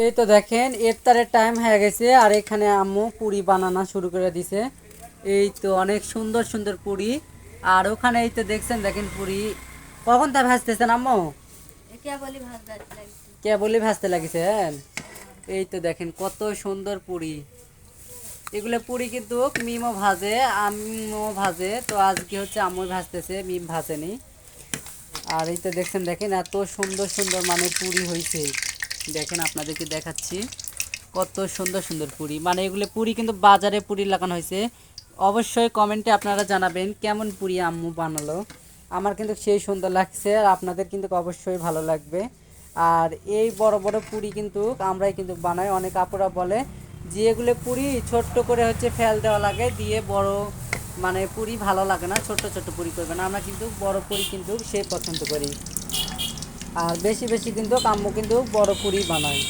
এই তো দেখেন ইফতারের টাইম হয়ে গেছে আর এখানে আম্মু পুরি বানানো শুরু করে দিছে। এই তো অনেক সুন্দর সুন্দর পুরি। আর ওখানে এই তো দেখছেন, দেখেন পুরি কখন তা ভাজতেছেন আম্মু? কে বলি ভাজতে লাগিছেন? এই তো দেখেন কত সুন্দর পুরি। এগুলো পুরি কিন্তু মিমও ভাজে, আম্মুও ভাজে, তো আজকে হচ্ছে আম্মু ভাজতেছে, মিম ভাজেনি। আর এই তো দেখছেন, দেখেন এত সুন্দর সুন্দর মানে পুরি হয়েছে। দেখেন আপনাদেরকে দেখাচ্ছি কত সুন্দর সুন্দর পুরি, মানে এগুলো পুরি কিন্তু বাজারে পুরি লাগানো হয়েছে। অবশ্যই কমেন্টে আপনারা জানাবেন কেমন পুরি আম্মু বানালো। আমার কিন্তু সেই সুন্দর লাগছে আর আপনাদের কিন্তু অবশ্যই ভালো লাগবে। আর এই বড় বড় পুরি কিন্তু আমরাই কিন্তু বানাই। অনেক আপুরা বলে যে এগুলো পুরি ছোট্ট করে হচ্ছে ফেল দেওয়া লাগে, দিয়ে বড় মানে পুরি ভালো লাগে না, ছোট ছোট পুরি করবেন। আমরা কিন্তু বড় পুরি কিন্তু সে পছন্দ করি। আর বেশি বেশি কিন্তু আম্মু কিন্তু বড় পুরি বানায়।